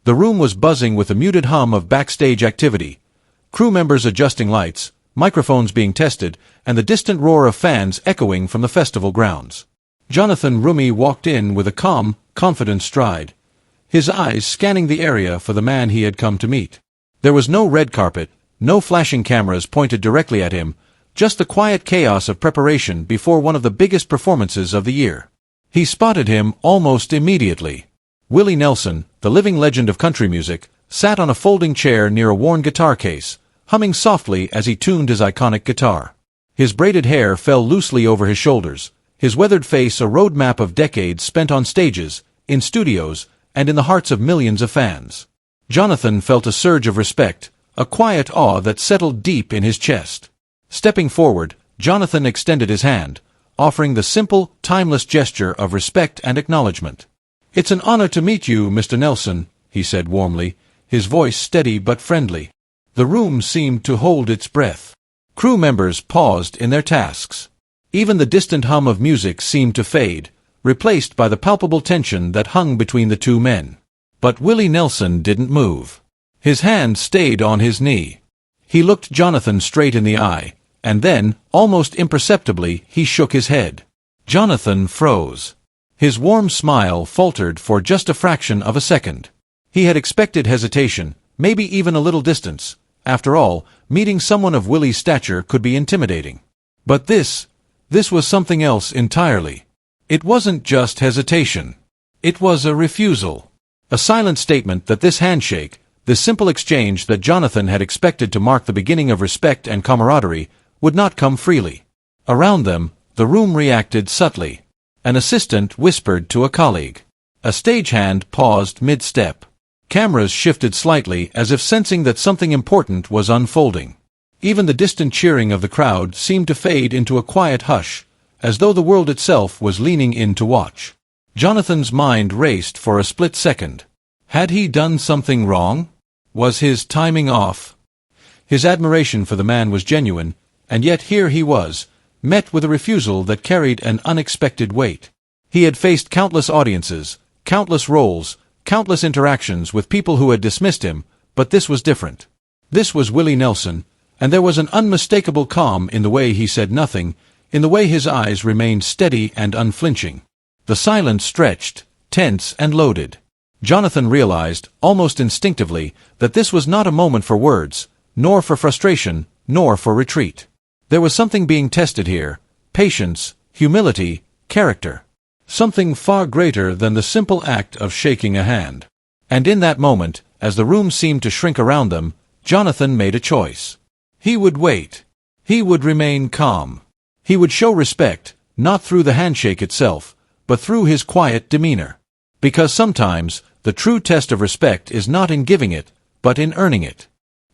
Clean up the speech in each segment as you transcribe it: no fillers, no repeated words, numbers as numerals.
The room was buzzing with a muted hum of backstage activity. Crew members adjusting lights, microphones being tested, and the distant roar of fans echoing from the festival grounds. Jonathan Roumie walked in with a calm, confident stride, his eyes scanning the area for the man he had come to meet. There was no red carpet, no flashing cameras pointed directly at him, just the quiet chaos of preparation before one of the biggest performances of the year. He spotted him almost immediately. Willie Nelson, the living legend of country music, sat on a folding chair near a worn guitar case, humming softly as he tuned his iconic guitar. His braided hair fell loosely over his shoulders, his weathered face a roadmap of decades spent on stages, in studios, and in the hearts of millions of fans. Jonathan felt a surge of respect, a quiet awe that settled deep in his chest. Stepping forward, Jonathan extended his hand, offering the simple, timeless gesture of respect and acknowledgement. "It's an honor to meet you, Mr. Nelson," he said warmly, his voice steady but friendly. The room seemed to hold its breath. Crew members paused in their tasks. Even the distant hum of music seemed to fade, replaced by the palpable tension that hung between the two men. But Willie Nelson didn't move. His hand stayed on his knee. He looked Jonathan straight in the eye, and then, almost imperceptibly, he shook his head. Jonathan froze. His warm smile faltered for just a fraction of a second. He had expected hesitation, maybe even a little distance. After all, meeting someone of Willie's stature could be intimidating. But this was something else entirely. It wasn't just hesitation. It was a refusal. A silent statement that this handshake, this simple exchange that Jonathan had expected to mark the beginning of respect and camaraderie, would not come freely. Around them, the room reacted subtly. An assistant whispered to a colleague. A stagehand paused mid-step. Cameras shifted slightly as if sensing that something important was unfolding. Even the distant cheering of the crowd seemed to fade into a quiet hush, as though the world itself was leaning in to watch. Jonathan's mind raced for a split second. Had he done something wrong? Was his timing off? His admiration for the man was genuine, and yet here he was, met with a refusal that carried an unexpected weight. He had faced countless audiences, countless roles, countless interactions with people who had dismissed him, but this was different. This was Willie Nelson, and there was an unmistakable calm in the way he said nothing, in the way his eyes remained steady and unflinching. The silence stretched, tense and loaded. Jonathan realized, almost instinctively, that this was not a moment for words, nor for frustration, nor for retreat. There was something being tested here: patience, humility, character. Something far greater than the simple act of shaking a hand. And in that moment, as the room seemed to shrink around them, Jonathan made a choice. He would wait. He would remain calm. He would show respect, not through the handshake itself, but through his quiet demeanor. Because sometimes, the true test of respect is not in giving it, but in earning it.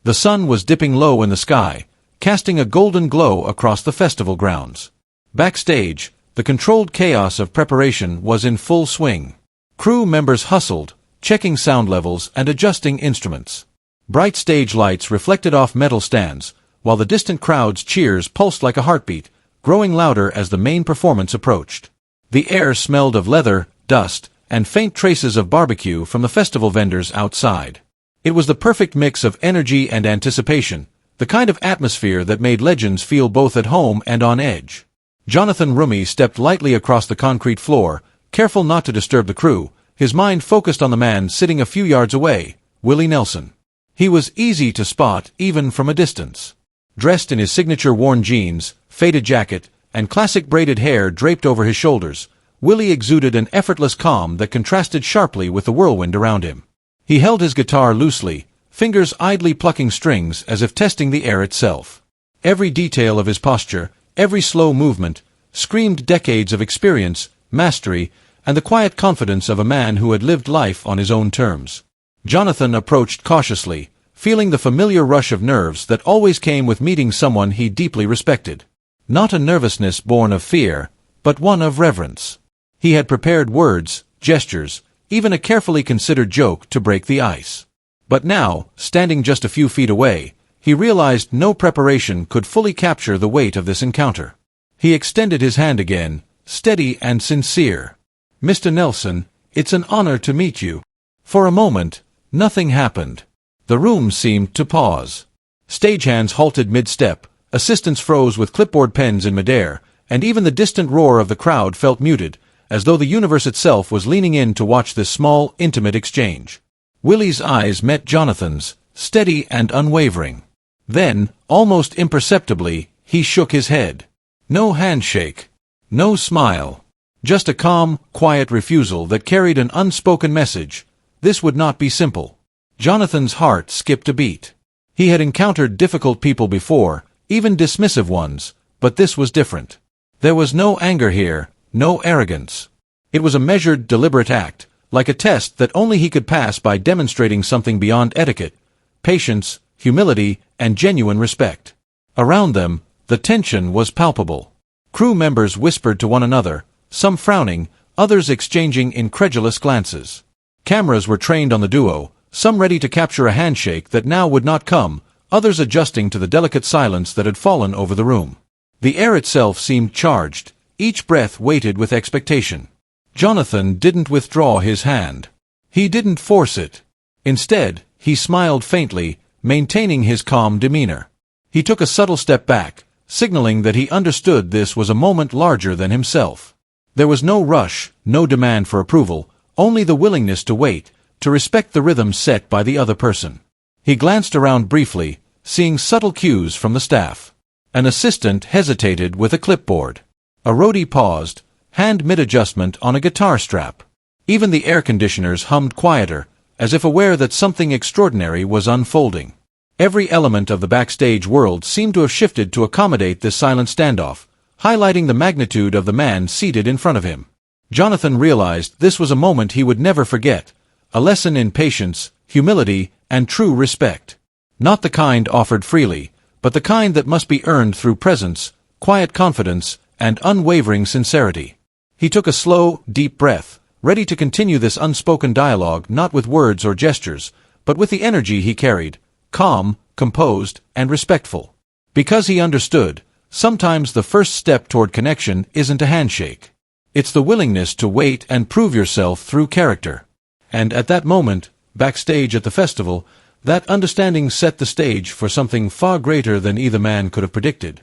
The sun was dipping low in the sky, casting a golden glow across the festival grounds. Backstage, the controlled chaos of preparation was in full swing. Crew members hustled, checking sound levels and adjusting instruments. Bright stage lights reflected off metal stands, while the distant crowd's cheers pulsed like a heartbeat, growing louder as the main performance approached. The air smelled of leather, dust, and faint traces of barbecue from the festival vendors outside. It was the perfect mix of energy and anticipation, the kind of atmosphere that made legends feel both at home and on edge. Jonathan Roumie stepped lightly across the concrete floor, careful not to disturb the crew, his mind focused on the man sitting a few yards away, Willie Nelson. He was easy to spot even from a distance. Dressed in his signature worn jeans, faded jacket, and classic braided hair draped over his shoulders, Willie exuded an effortless calm that contrasted sharply with the whirlwind around him. He held his guitar loosely, fingers idly plucking strings as if testing the air itself. Every detail of his posture, every slow movement, screamed decades of experience, mastery, and the quiet confidence of a man who had lived life on his own terms. Jonathan approached cautiously, feeling the familiar rush of nerves that always came with meeting someone he deeply respected. Not a nervousness born of fear, but one of reverence. He had prepared words, gestures, even a carefully considered joke to break the ice. But now, standing just a few feet away, he realized no preparation could fully capture the weight of this encounter. He extended his hand again, steady and sincere. "Mr. Nelson, it's an honor to meet you." For a moment, Nothing happened. The room seemed to pause. Stagehands halted mid-step, assistants froze with clipboard pens in midair, and even the distant roar of the crowd felt muted, as though the universe itself was leaning in to watch this small, intimate exchange. Willie's eyes met Jonathan's, steady and unwavering. Then, almost imperceptibly, he shook his head. No handshake. No smile. Just a calm, quiet refusal that carried an unspoken message. This would not be simple. Jonathan's heart skipped a beat. He had encountered difficult people before, even dismissive ones, but this was different. There was no anger here, no arrogance. It was a measured, deliberate act, like a test that only he could pass by demonstrating something beyond etiquette: patience, humility, and genuine respect. Around them, the tension was palpable. Crew members whispered to one another, some frowning, others exchanging incredulous glances. Cameras were trained on the duo, some ready to capture a handshake that now would not come, others adjusting to the delicate silence that had fallen over the room. The air itself seemed charged, each breath weighted with expectation. Jonathan didn't withdraw his hand. He didn't force it. Instead, he smiled faintly, maintaining his calm demeanor. He took a subtle step back, signaling that he understood this was a moment larger than himself. There was no rush, no demand for approval, only the willingness to wait, to respect the rhythm set by the other person. He glanced around briefly, seeing subtle cues from the staff. An assistant hesitated with a clipboard. A roadie paused, hand mid-adjustment on a guitar strap. Even the air conditioners hummed quieter, as if aware that something extraordinary was unfolding. Every element of the backstage world seemed to have shifted to accommodate this silent standoff, highlighting the magnitude of the man seated in front of him. Jonathan realized this was a moment he would never forget, a lesson in patience, humility, and true respect. Not the kind offered freely, but the kind that must be earned through presence, quiet confidence, and unwavering sincerity. He took a slow, deep breath, ready to continue this unspoken dialogue not with words or gestures, but with the energy he carried, calm, composed, and respectful. Because he understood, sometimes the first step toward connection isn't a handshake. It's the willingness to wait and prove yourself through character. And at that moment, backstage at the festival, that understanding set the stage for something far greater than either man could have predicted.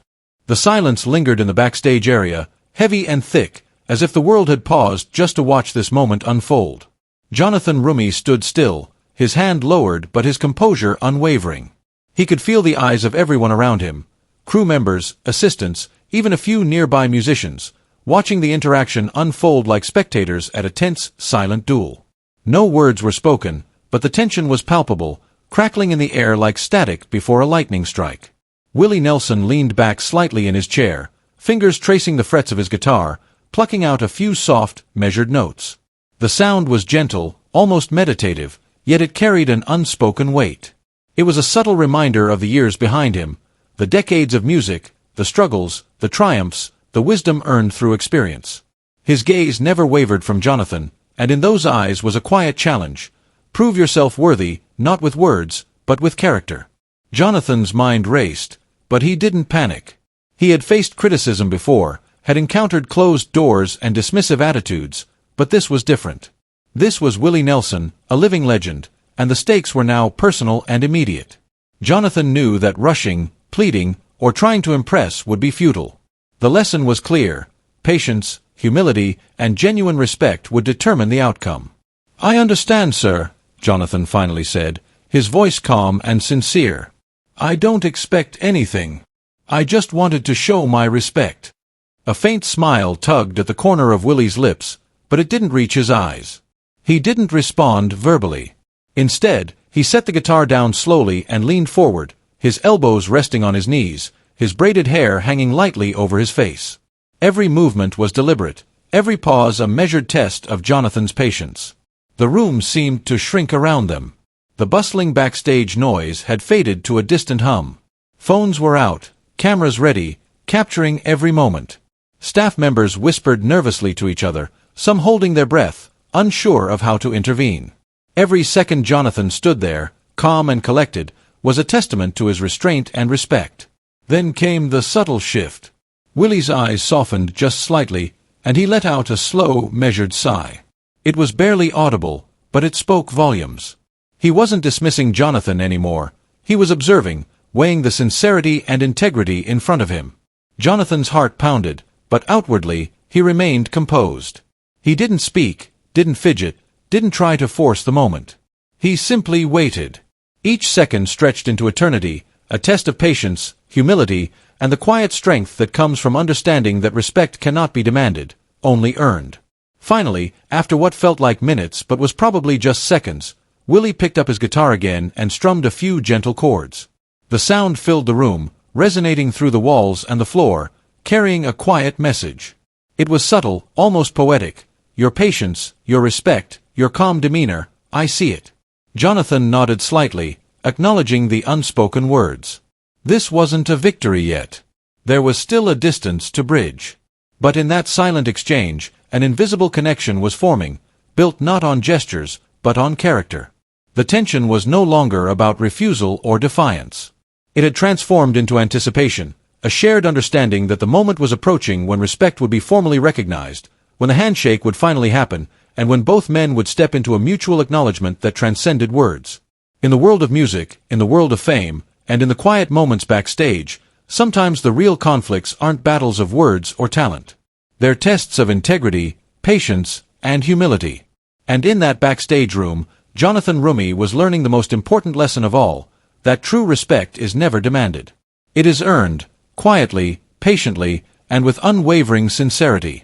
The silence lingered in the backstage area, heavy and thick, as if the world had paused just to watch this moment unfold. Jonathan Roumie stood still, his hand lowered but his composure unwavering. He could feel the eyes of everyone around him, crew members, assistants, even a few nearby musicians, watching the interaction unfold like spectators at a tense, silent duel. No words were spoken, but the tension was palpable, crackling in the air like static before a lightning strike. Willie Nelson leaned back slightly in his chair, fingers tracing the frets of his guitar, plucking out a few soft, measured notes. The sound was gentle, almost meditative, yet it carried an unspoken weight. It was a subtle reminder of the years behind him, the decades of music, the struggles, the triumphs, the wisdom earned through experience. His gaze never wavered from Jonathan, and in those eyes was a quiet challenge. Prove yourself worthy, not with words, but with character. Jonathan's mind raced, but he didn't panic. He had faced criticism before, had encountered closed doors and dismissive attitudes, but this was different. This was Willie Nelson, a living legend, and the stakes were now personal and immediate. Jonathan knew that rushing, pleading, or trying to impress would be futile. The lesson was clear: patience, humility, and genuine respect would determine the outcome. "I understand, sir," Jonathan finally said, his voice calm and sincere. "I don't expect anything. I just wanted to show my respect." A faint smile tugged at the corner of Willie's lips, but it didn't reach his eyes. He didn't respond verbally. Instead, he set the guitar down slowly and leaned forward, his elbows resting on his knees, his braided hair hanging lightly over his face. Every movement was deliberate, every pause a measured test of Jonathan's patience. The room seemed to shrink around them. The bustling backstage noise had faded to a distant hum. Phones were out, cameras ready, capturing every moment. Staff members whispered nervously to each other, some holding their breath, unsure of how to intervene. Every second Jonathan stood there, calm and collected, was a testament to his restraint and respect. Then came the subtle shift. Willie's eyes softened just slightly, and he let out a slow, measured sigh. It was barely audible, but it spoke volumes. He wasn't dismissing Jonathan anymore. He was observing, weighing the sincerity and integrity in front of him. Jonathan's heart pounded, but outwardly, he remained composed. He didn't speak, didn't fidget, didn't try to force the moment. He simply waited. Each second stretched into eternity, a test of patience, humility, and the quiet strength that comes from understanding that respect cannot be demanded, only earned. Finally, after what felt like minutes but was probably just seconds, Willie picked up his guitar again and strummed a few gentle chords. The sound filled the room, resonating through the walls and the floor, carrying a quiet message. It was subtle, almost poetic. Your patience, your respect, your calm demeanor, I see it. Jonathan nodded slightly, acknowledging the unspoken words. This wasn't a victory yet. There was still a distance to bridge. But in that silent exchange, an invisible connection was forming, built not on gestures, but on character. The tension was no longer about refusal or defiance. It had transformed into anticipation, a shared understanding that the moment was approaching when respect would be formally recognized, when the handshake would finally happen, and when both men would step into a mutual acknowledgement that transcended words. In the world of music, in the world of fame, and in the quiet moments backstage, sometimes the real conflicts aren't battles of words or talent. They're tests of integrity, patience, and humility. And in that backstage room, Jonathan Roumie was learning the most important lesson of all, that true respect is never demanded. It is earned, quietly, patiently, and with unwavering sincerity.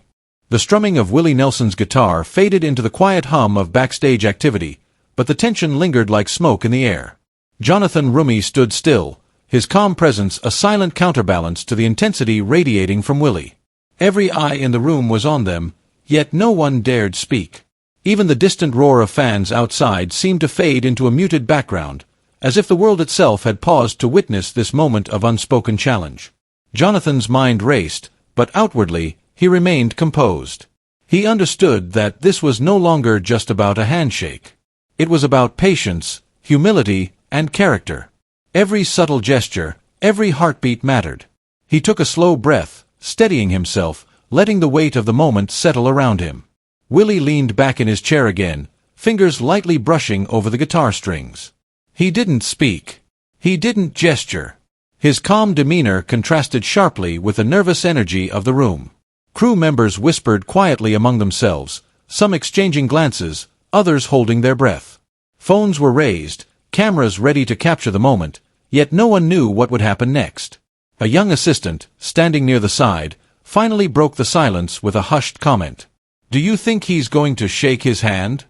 The strumming of Willie Nelson's guitar faded into the quiet hum of backstage activity, but the tension lingered like smoke in the air. Jonathan Roumie stood still, his calm presence a silent counterbalance to the intensity radiating from Willie. Every eye in the room was on them, yet no one dared speak. Even the distant roar of fans outside seemed to fade into a muted background, as if the world itself had paused to witness this moment of unspoken challenge. Jonathan's mind raced, but outwardly, he remained composed. He understood that this was no longer just about a handshake. It was about patience, humility, and character. Every subtle gesture, every heartbeat mattered. He took a slow breath, steadying himself, letting the weight of the moment settle around him. Willie leaned back in his chair again, fingers lightly brushing over the guitar strings. He didn't speak. He didn't gesture. His calm demeanor contrasted sharply with the nervous energy of the room. Crew members whispered quietly among themselves, some exchanging glances, others holding their breath. Phones were raised, cameras ready to capture the moment, yet no one knew what would happen next. A young assistant, standing near the side, finally broke the silence with a hushed comment. "Do you think he's going to shake his hand?"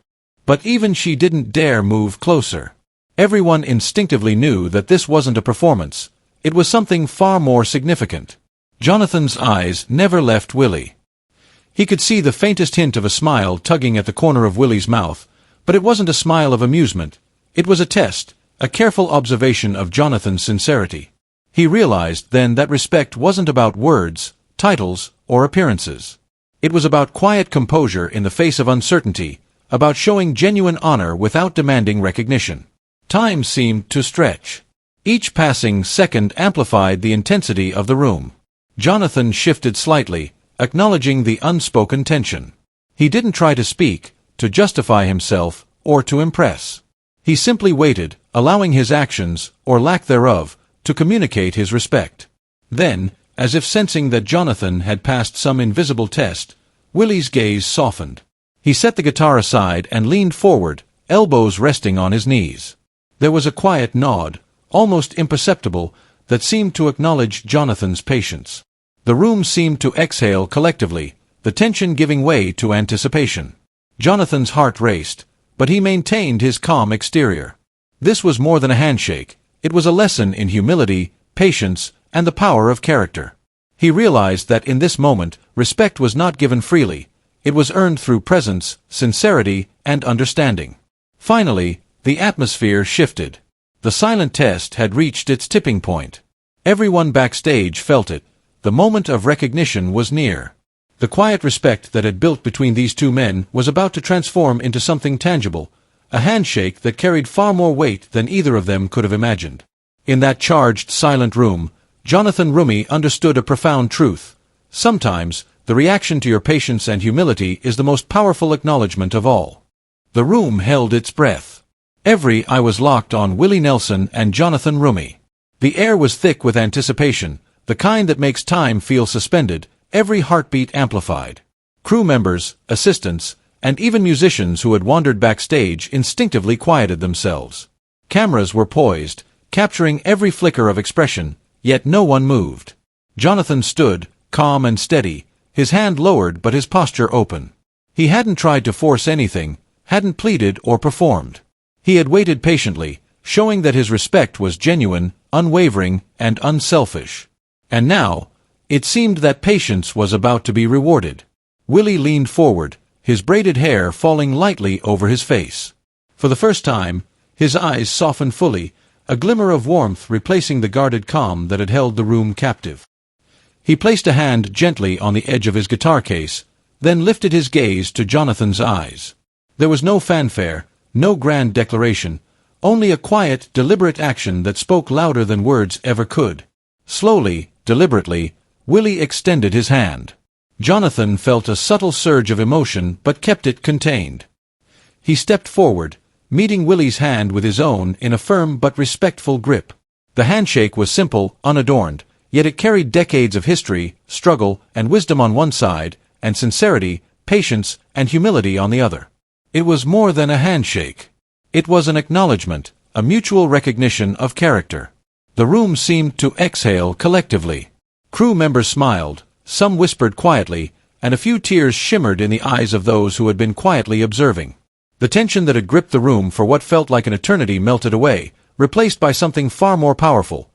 But even she didn't dare move closer. Everyone instinctively knew that this wasn't a performance. It was something far more significant. Jonathan's eyes never left Willie. He could see the faintest hint of a smile tugging at the corner of Willie's mouth, but it wasn't a smile of amusement. It was a test, a careful observation of Jonathan's sincerity. He realized then that respect wasn't about words, titles, or appearances. It was about quiet composure in the face of uncertainty, about showing genuine honor without demanding recognition. Time seemed to stretch. Each passing second amplified the intensity of the room. Jonathan shifted slightly, acknowledging the unspoken tension. He didn't try to speak, to justify himself, or to impress. He simply waited, allowing his actions, or lack thereof, to communicate his respect. Then, as if sensing that Jonathan had passed some invisible test, Willie's gaze softened. He set the guitar aside and leaned forward, elbows resting on his knees. There was a quiet nod, almost imperceptible, that seemed to acknowledge Jonathan's patience. The room seemed to exhale collectively, the tension giving way to anticipation. Jonathan's heart raced, but he maintained his calm exterior. This was more than a handshake. It was a lesson in humility, patience, and the power of character. He realized that in this moment, respect was not given freely. It was earned through presence, sincerity, and understanding. Finally, the atmosphere shifted. The silent test had reached its tipping point. Everyone backstage felt it. The moment of recognition was near. The quiet respect that had built between these two men was about to transform into something tangible, a handshake that carried far more weight than either of them could have imagined. In that charged, silent room, Jonathan Roumie understood a profound truth. Sometimes, the reaction to your patience and humility is the most powerful acknowledgement of all. The room held its breath. Every eye was locked on Willie Nelson and Jonathan Roumie. The air was thick with anticipation, the kind that makes time feel suspended, every heartbeat amplified. Crew members, assistants, and even musicians who had wandered backstage instinctively quieted themselves. Cameras were poised, capturing every flicker of expression, yet no one moved. Jonathan stood, calm and steady, his hand lowered but his posture open. He hadn't tried to force anything, hadn't pleaded or performed. He had waited patiently, showing that his respect was genuine, unwavering, and unselfish. And now, it seemed that patience was about to be rewarded. Willie leaned forward, his braided hair falling lightly over his face. For the first time, his eyes softened fully, a glimmer of warmth replacing the guarded calm that had held the room captive. He placed a hand gently on the edge of his guitar case, then lifted his gaze to Jonathan's eyes. There was no fanfare, no grand declaration, only a quiet, deliberate action that spoke louder than words ever could. Slowly, deliberately, Willie extended his hand. Jonathan felt a subtle surge of emotion but kept it contained. He stepped forward, meeting Willie's hand with his own in a firm but respectful grip. The handshake was simple, unadorned, yet it carried decades of history, struggle, and wisdom on one side, and sincerity, patience, and humility on the other. It was more than a handshake. It was an acknowledgement, a mutual recognition of character. The room seemed to exhale collectively. Crew members smiled, some whispered quietly, and a few tears shimmered in the eyes of those who had been quietly observing. The tension that had gripped the room for what felt like an eternity melted away, replaced by something far more powerful.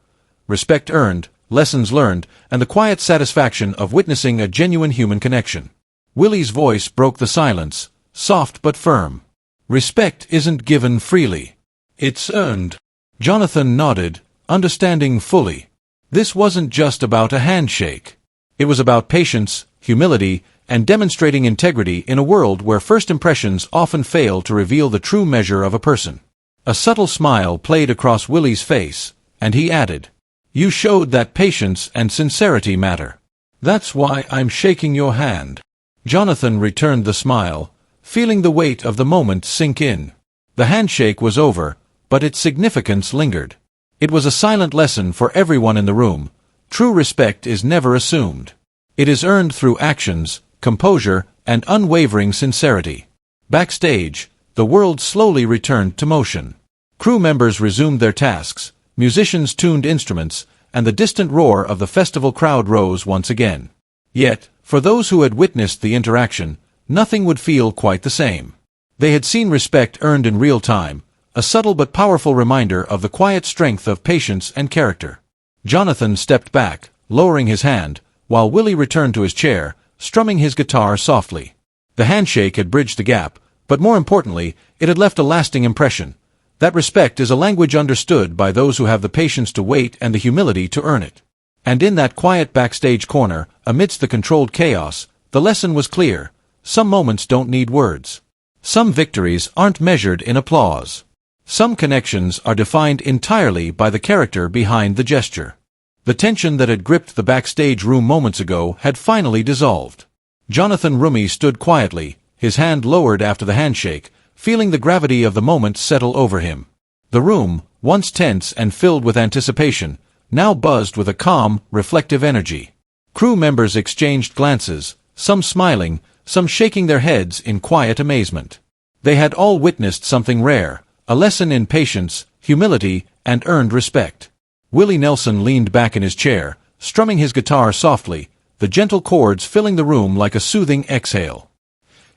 Respect earned, lessons learned, and the quiet satisfaction of witnessing a genuine human connection. Willie's voice broke the silence, soft but firm. Respect isn't given freely. It's earned. Jonathan nodded, understanding fully. This wasn't just about a handshake. It was about patience, humility, and demonstrating integrity in a world where first impressions often fail to reveal the true measure of a person. A subtle smile played across Willie's face, and he added, "You showed that patience and sincerity matter. That's why I'm shaking your hand." Jonathan returned the smile, feeling the weight of the moment sink in. The handshake was over, but its significance lingered. It was a silent lesson for everyone in the room. True respect is never assumed. It is earned through actions, composure, and unwavering sincerity. Backstage, the world slowly returned to motion. Crew members resumed their tasks, musicians tuned instruments, and the distant roar of the festival crowd rose once again. Yet, for those who had witnessed the interaction, nothing would feel quite the same. They had seen respect earned in real time, a subtle but powerful reminder of the quiet strength of patience and character. Jonathan stepped back, lowering his hand, while Willie returned to his chair, strumming his guitar softly. The handshake had bridged the gap, but more importantly, it had left a lasting impression. That respect is a language understood by those who have the patience to wait and the humility to earn it. And in that quiet backstage corner, amidst the controlled chaos, the lesson was clear. Some moments don't need words. Some victories aren't measured in applause. Some connections are defined entirely by the character behind the gesture. The tension that had gripped the backstage room moments ago had finally dissolved. Jonathan Roumie stood quietly, his hand lowered after the handshake, feeling the gravity of the moment settle over him. The room, once tense and filled with anticipation, now buzzed with a calm, reflective energy. Crew members exchanged glances, some smiling, some shaking their heads in quiet amazement. They had all witnessed something rare, a lesson in patience, humility, and earned respect. Willie Nelson leaned back in his chair, strumming his guitar softly, the gentle chords filling the room like a soothing exhale.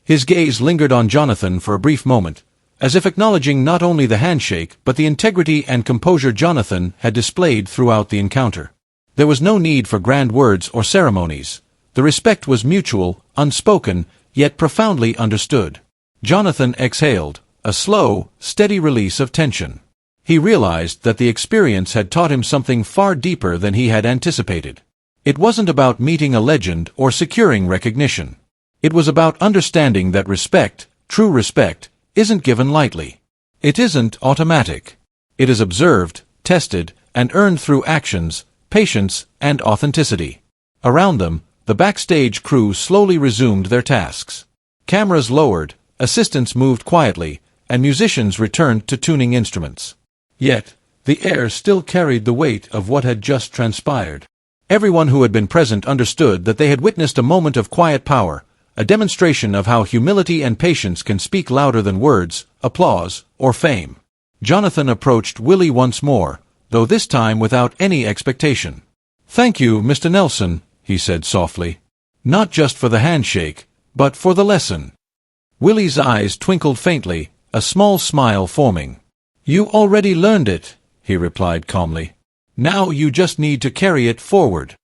His gaze lingered on Jonathan for a brief moment, as if acknowledging not only the handshake but the integrity and composure Jonathan had displayed throughout the encounter. There was no need for grand words or ceremonies. The respect was mutual, unspoken, yet profoundly understood. Jonathan exhaled, a slow, steady release of tension. He realized that the experience had taught him something far deeper than he had anticipated. It wasn't about meeting a legend or securing recognition. It was about understanding that respect, true respect, isn't given lightly. It isn't automatic. It is observed, tested, and earned through actions, patience, and authenticity. Around them, the backstage crew slowly resumed their tasks. Cameras lowered, assistants moved quietly, and musicians returned to tuning instruments. Yet, the air still carried the weight of what had just transpired. Everyone who had been present understood that they had witnessed a moment of quiet power, a demonstration of how humility and patience can speak louder than words, applause, or fame. Jonathan approached Willie once more, though this time without any expectation. "Thank you, Mr. Nelson," he said softly. "Not just for the handshake, but for the lesson." Willie's eyes twinkled faintly, a small smile forming. "You already learned it," he replied calmly. "Now you just need to carry it forward."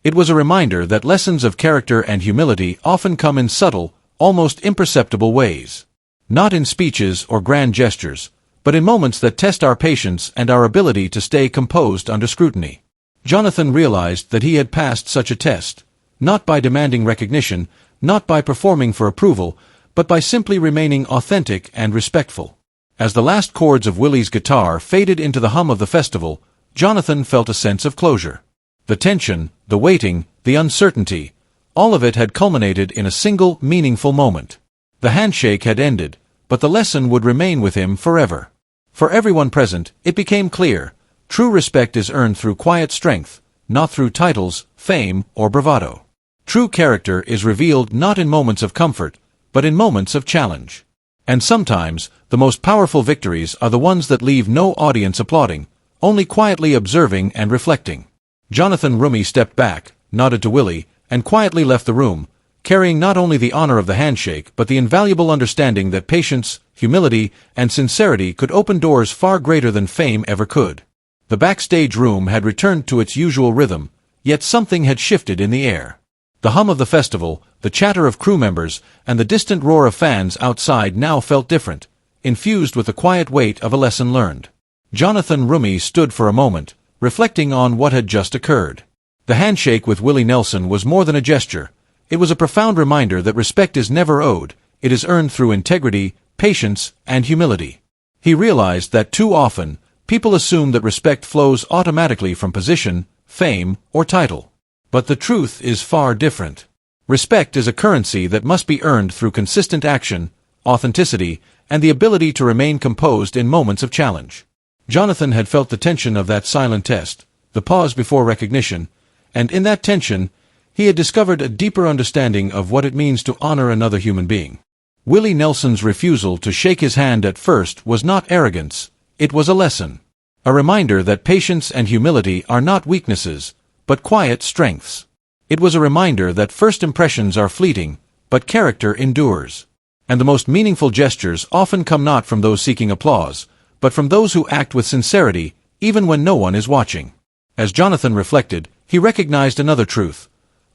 It was a reminder that lessons of character and humility often come in subtle, almost imperceptible ways. Not in speeches or grand gestures, but in moments that test our patience and our ability to stay composed under scrutiny. Jonathan realized that he had passed such a test, not by demanding recognition, not by performing for approval, but by simply remaining authentic and respectful. As the last chords of Willie's guitar faded into the hum of the festival, Jonathan felt a sense of closure. The tension, the waiting, the uncertainty, all of it had culminated in a single, meaningful moment. The handshake had ended, but the lesson would remain with him forever. For everyone present, it became clear: true respect is earned through quiet strength, not through titles, fame, or bravado. True character is revealed not in moments of comfort, but in moments of challenge. And sometimes, the most powerful victories are the ones that leave no audience applauding, only quietly observing and reflecting. Jonathan Roumie stepped back, nodded to Willie, and quietly left the room, carrying not only the honor of the handshake but the invaluable understanding that patience, humility, and sincerity could open doors far greater than fame ever could. The backstage room had returned to its usual rhythm, yet something had shifted in the air. The hum of the festival, the chatter of crew members, and the distant roar of fans outside now felt different, infused with the quiet weight of a lesson learned. Jonathan Roumie stood for a moment, reflecting on what had just occurred. The handshake with Willie Nelson was more than a gesture. It was a profound reminder that respect is never owed, it is earned through integrity, patience, and humility. He realized that too often, people assume that respect flows automatically from position, fame, or title. But the truth is far different. Respect is a currency that must be earned through consistent action, authenticity, and the ability to remain composed in moments of challenge. Jonathan had felt the tension of that silent test, the pause before recognition, and in that tension, he had discovered a deeper understanding of what it means to honor another human being. Willie Nelson's refusal to shake his hand at first was not arrogance, it was a lesson. A reminder that patience and humility are not weaknesses, but quiet strengths. It was a reminder that first impressions are fleeting, but character endures. And the most meaningful gestures often come not from those seeking applause, but from those who act with sincerity, even when no one is watching. As Jonathan reflected, he recognized another truth.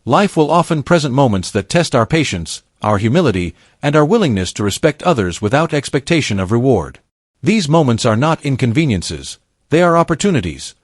Life will often present moments that test our patience, our humility, and our willingness to respect others without expectation of reward. These moments are not inconveniences, they are opportunities.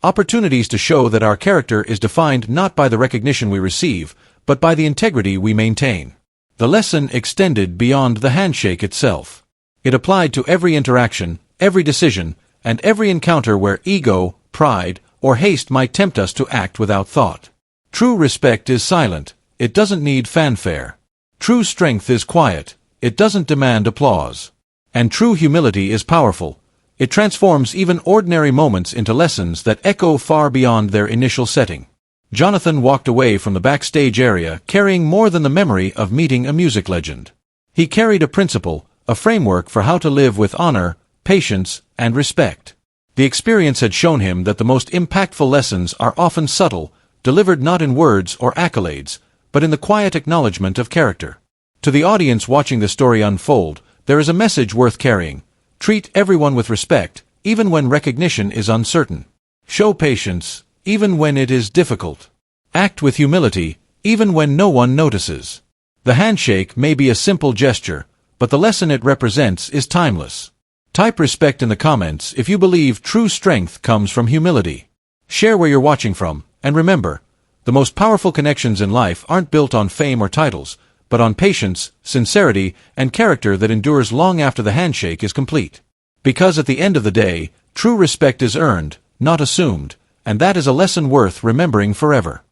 Opportunities to show that our character is defined not by the recognition we receive, but by the integrity we maintain. The lesson extended beyond the handshake itself. It applied to every interaction, every decision, and every encounter where ego, pride, or haste might tempt us to act without thought. True respect is silent, it doesn't need fanfare. True strength is quiet, it doesn't demand applause. And true humility is powerful. It transforms even ordinary moments into lessons that echo far beyond their initial setting. Jonathan walked away from the backstage area carrying more than the memory of meeting a music legend. He carried a principle, a framework for how to live with honor, patience, and respect. The experience had shown him that the most impactful lessons are often subtle, delivered not in words or accolades, but in the quiet acknowledgement of character. To the audience watching the story unfold, there is a message worth carrying. Treat everyone with respect, even when recognition is uncertain. Show patience, even when it is difficult. Act with humility, even when no one notices. The handshake may be a simple gesture, but the lesson it represents is timeless. Type respect in the comments if you believe true strength comes from humility. Share where you're watching from, and remember, the most powerful connections in life aren't built on fame or titles, but on patience, sincerity, and character that endures long after the handshake is complete. Because at the end of the day, true respect is earned, not assumed, and that is a lesson worth remembering forever.